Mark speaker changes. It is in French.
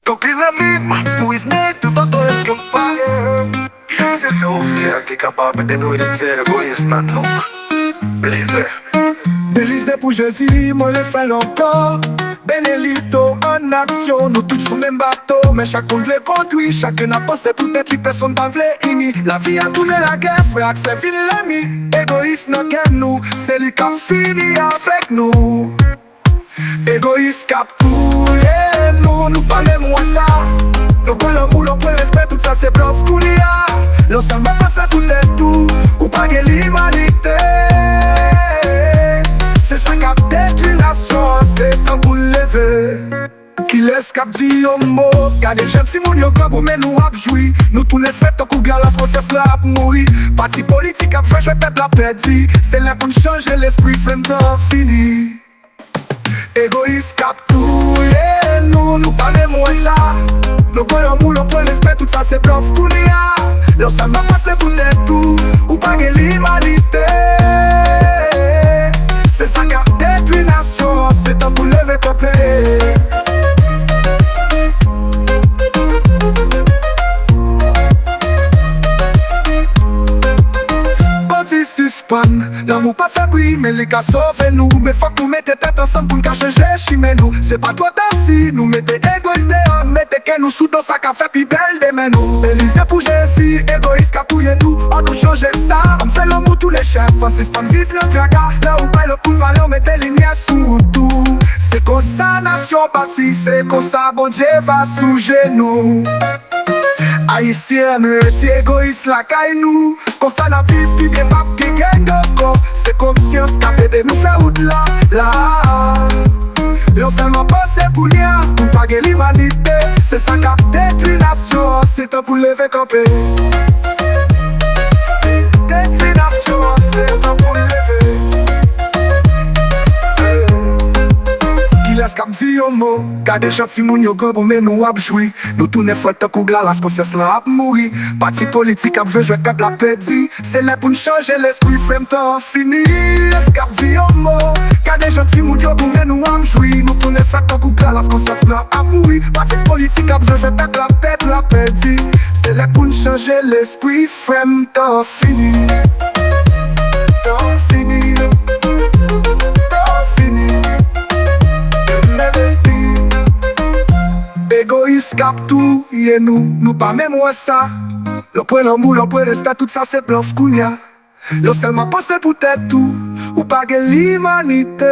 Speaker 1: Tous les amis, Moïse n'est tout autant que pas. C'est social qui est capable de nous dire égoïste, non, Belize. Belize pour Jésus, moi le fais encore. Benelito en action, nous tous sous le même bateau. Mais chacun veut conduire, chacun a pensé peut-être les personnes pas veulent aimer. La vie a tourné la guerre, frère, c'est fini l'ami. Égoïste n'a qu'un nous, c'est lui qui a fini avec nous. Égoïste cap tout, yeah, nous parlons moins ça. Nous parlons pour le respect, tout ça c'est bluff qu'on y a. L'ensemble passe à tout et tout, ou pas de l'humanité. C'est ça qui a détruit la nation, c'est temps pour lever. Qui laisse cap dire un mot, car des gens si moun yo grand mais nous ap joui. Nous tous les fêtes au coup de la conscience là ap mourir. Parti politique ap fait jouer peuple a perdu. C'est là pour changer l'esprit, frère temps fini. Égoïste cap tout, yeah, nous parlons moins ça. Nous parlons pour le respect, tout ça c'est bluff qu'on y a. L'ensemble passe pour tout, ou pas de l'humanité. C'est ça qui a détruit la nation, c'est temps pour lever ton pays. L'amour pas fait bruit, mais les gars sauvent nous. Mais faut que nous mettons tête ensemble pour nous changer chimé nous. C'est pas toi t'assis, nous mettons égoïste dehors. Mettez que nous sous dans sa café puis belle demain nous. Belize pour Jésus, égoïste capouille nous. On nous change ça, on fait l'amour tous les chefs. On s'espère vivre le traga. Là où paye le coup de valeur, mettez les lumières sous tout. C'est comme ça nation bâtie, c'est comme ça bon Dieu va sous genoux. Haïtien, reti égoïste la caille nous. Comme ça n'a vif, puis bien pas qui gagne de corps. C'est comme si on s'capait de nous faire au-delà, là. L'on seulement pensé pour rien, pour pas que l'humanité. C'est ça qui a détruit la nation, c'est temps pour lever camper. Détruit la nation, c'est temps pour lever. Laisse cap di yo mot, car des gens si moun yo go mais nous ap joui. Nous tourne fouette kou gla, la conscience là ap mouri. Parti politique ap jouer peuple la perdu. C'est là pour nous changer l'esprit, frère temps fini. Laisse cap di yo mot, car des gens si moun yo go mais nous ap joui. Nous tourne fouette kou gla, la conscience là ap mouri. Parti politique ap jouer peuple la perdu. C'est là pour nous changer l'esprit, frère temps fini. Temps fini. Égoïste cap tout, yeah, nous pas même moi ça. Le point l'amour, le point respect, tout ça c'est bluff qu'on y a. Le seulement pensé pour tête tout, ou pas que l'humanité.